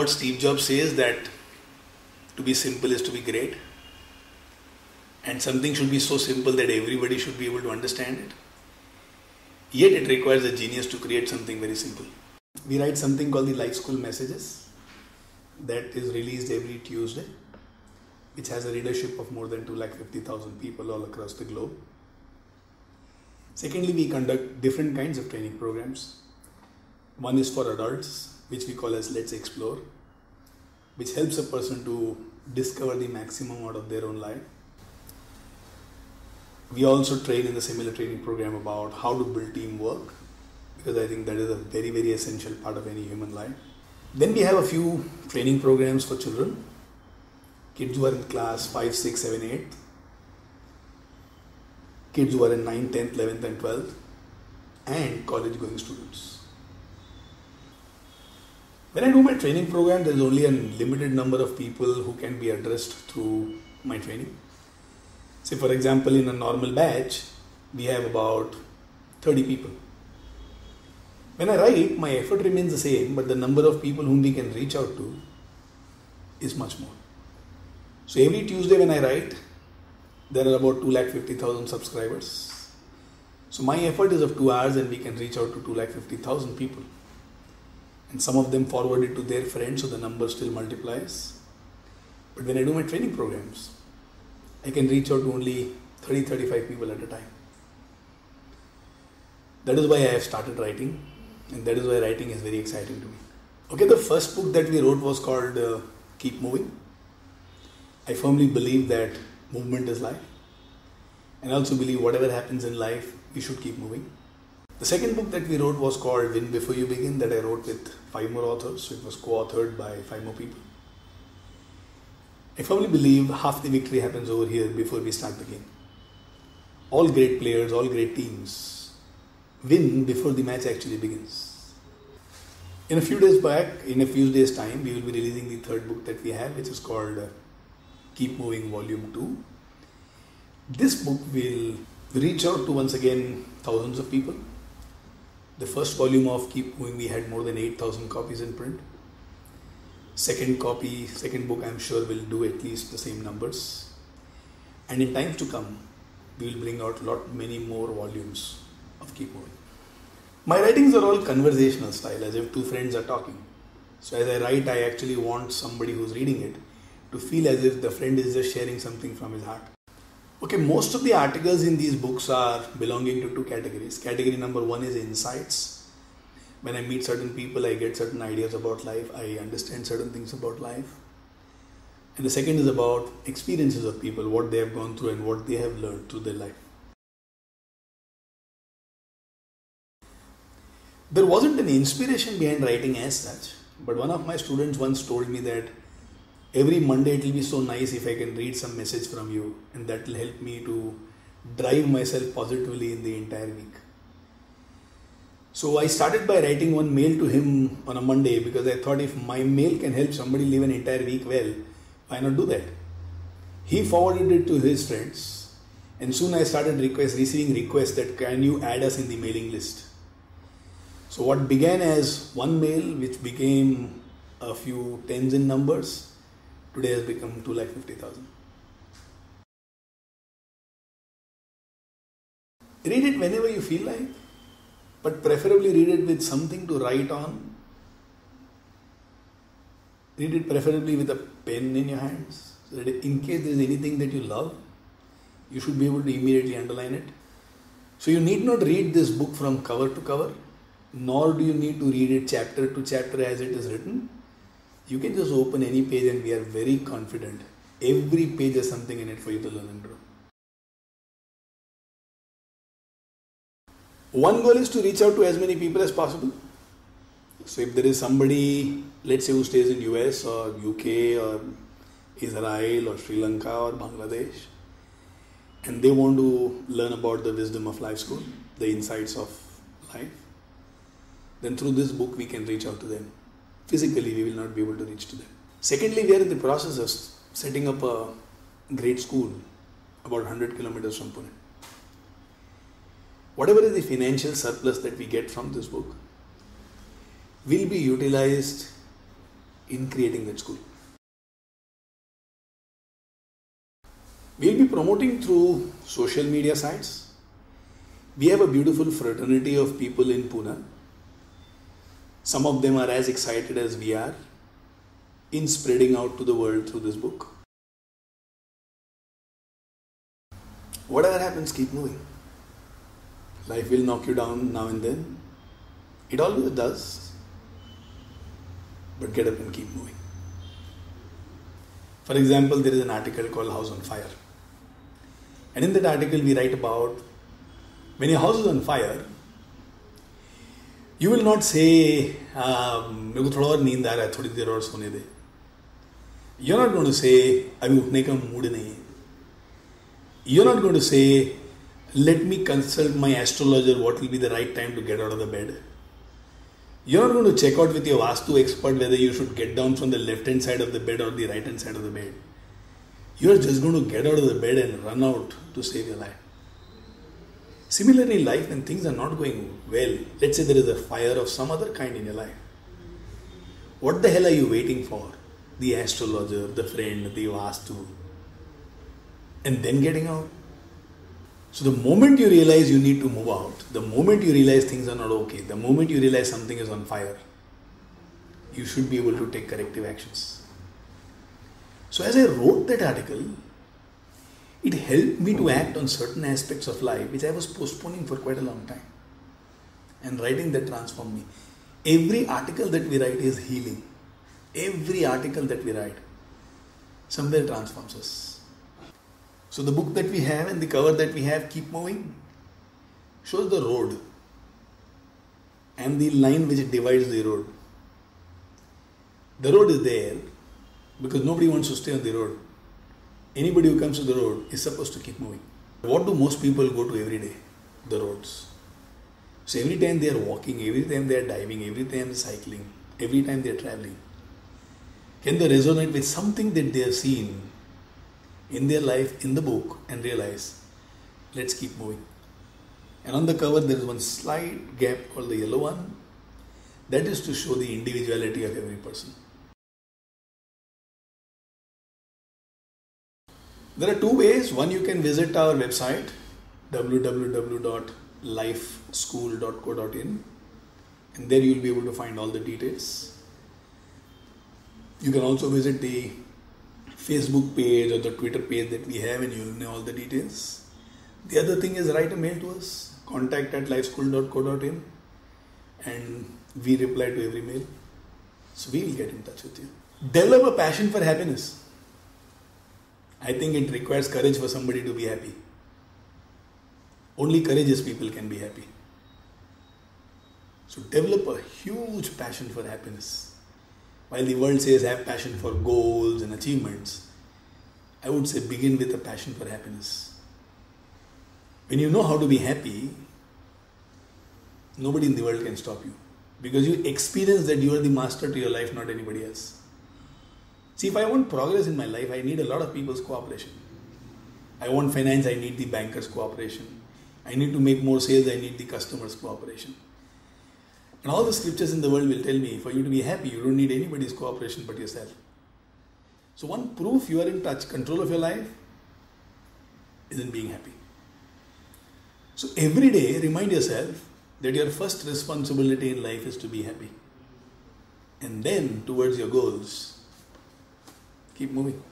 what Steve Jobs says, that to be simple is to be great, and something should be so simple that everybody should be able to understand it. Yet it requires a genius to create something very simple. We write something called the Life School Messages that is released every Tuesday, which has a readership of more than 250,000 people all across the globe. Secondly, we conduct different kinds of training programs. One is for adults, which we call as Let's Explore, which helps a person to discover the maximum out of their own life. We also train in the similar training program about how to build teamwork, because I think that is a very, very essential part of any human life. Then we have a few training programs for children, kids who are in class 5, 6, 7, 8, kids who are in 9th, 10th, 11th and 12th, and college going students. When I do my training program, there is only a limited number of people who can be addressed through my training. Say for example, in a normal batch, we have about 30 people. When I write, my effort remains the same, but the number of people whom we can reach out to is much more. So every Tuesday when I write, there are about 250,000 subscribers. So my effort is of 2 hours and we can reach out to 250,000 people. And some of them forward it to their friends, so the number still multiplies. But when I do my training programs, I can reach out to only 30-35 people at a time. That is why I have started writing, and that is why writing is very exciting to me. Okay, the first book that we wrote was called Keep Moving. I firmly believe that movement is life, and I also believe whatever happens in life, we should keep moving. The second book that we wrote was called Win Before You Begin, that I wrote with 5 more authors, so it was co-authored by 5 more people. I firmly believe half the victory happens over here before we start the game. All great players, all great teams win before the match actually begins. In a few days time, we will be releasing the third book that we have, which is called Keep Moving Volume 2. This book will reach out to once again thousands of people. The first volume of Keep Moving, we had more than 8,000 copies in print. Second book, I'm sure will do at least the same numbers. And in times to come, we will bring out many more volumes of Keep Moving. My writings are all conversational style, as if two friends are talking. So as I write, I actually want somebody who's reading it to feel as if the friend is just sharing something from his heart. Okay, most of the articles in these books are belonging to 2 categories. Category number 1 is insights. When I meet certain people, I get certain ideas about life. I understand certain things about life. And the second is about experiences of people, what they have gone through and what they have learned through their life. There wasn't an inspiration behind writing as such, but one of my students once told me that every Monday it will be so nice if I can read some message from you, and that will help me to drive myself positively in the entire week. So I started by writing one mail to him on a Monday, because I thought if my mail can help somebody live an entire week well, why not do that? He forwarded it to his friends, and soon I started receiving requests that can you add us in the mailing list. So what began as one mail, which became a few tens in numbers, today has become 250,000. Read it whenever you feel like, but preferably read it with something to write on. Read it preferably with a pen in your hands, so that in case there is anything that you love, you should be able to immediately underline it. So you need not read this book from cover to cover, nor do you need to read it chapter to chapter as it is written. You can just open any page and we are very confident every page has something in it for you to learn and grow. One goal is to reach out to as many people as possible. So if there is somebody, let's say, who stays in US or UK or Israel or Sri Lanka or Bangladesh, and they want to learn about the wisdom of life school, the insights of life, then through this book we can reach out to them. Physically we will not be able to reach to them. Secondly, we are in the process of setting up a great school about 100 kilometers from Pune. Whatever is the financial surplus that we get from this book will be utilized in creating that school. We'll be promoting through social media sites. We have a beautiful fraternity of people in Pune. Some of them are as excited as we are in spreading out to the world through this book. Whatever happens, keep moving. Life will knock you down now and then. It always does. But get up and keep moving. For example, there is an article called House on Fire. And in that article, we write about when your house is on fire, you will not say, मेरे को थोड़ा और नींद आ रहा है, थोड़ी देर और सोने दे. You're not going to say, अभी उठने का मूड नहीं है. You're not going to say, let me consult my astrologer what will be the right time to get out of the bed. You're not going to check out with your Vastu expert whether you should get down from the left hand side of the bed or the right hand side of the bed. You're just going to get out of the bed and run out to save your life. Similarly, in life, when things are not going well, let's say there is a fire of some other kind in your life. What the hell are you waiting for? The astrologer, the friend, the Vastu, and then getting out? So the moment you realize you need to move out, the moment you realize things are not okay, the moment you realize something is on fire, you should be able to take corrective actions. So as I wrote that article, it helped me to act on certain aspects of life which I was postponing for quite a long time. And writing that transformed me. Every article that we write is healing. Every article that we write somewhere transforms us. So the book that we have and the cover that we have, Keep Moving, shows the road and the line which divides the road. The road is there because nobody wants to stay on the road. Anybody who comes to the road is supposed to keep moving. What do most people go to every day? The roads. So every time they are walking, every time they are diving, every time they are cycling, every time they are traveling, can they resonate with something that they have seen in their life, in the book, and realize, let's keep moving. And on the cover there is one slight gap called the yellow one. That is to show the individuality of every person. There are two ways. One, you can visit our website www.lifeschool.co.in, and there you will be able to find all the details. You can also visit the Facebook page or the Twitter page that we have, and you will know all the details. The other thing is, write a mail to us, contact@lifeschool.co.in, and we reply to every mail. So we will get in touch with you. Develop a passion for happiness. I think it requires courage for somebody to be happy. Only courageous people can be happy. So develop a huge passion for happiness. While the world says have passion for goals and achievements, I would say begin with a passion for happiness. When you know how to be happy, nobody in the world can stop you. Because you experience that you are the master to your life, not anybody else. See, if I want progress in my life, I need a lot of people's cooperation. I want finance, I need the banker's cooperation. I need to make more sales, I need the customer's cooperation. And all the scriptures in the world will tell me, for you to be happy, you don't need anybody's cooperation but yourself. So one proof you are in control of your life is in being happy. So every day, remind yourself that your first responsibility in life is to be happy. And then, towards your goals, keep moving.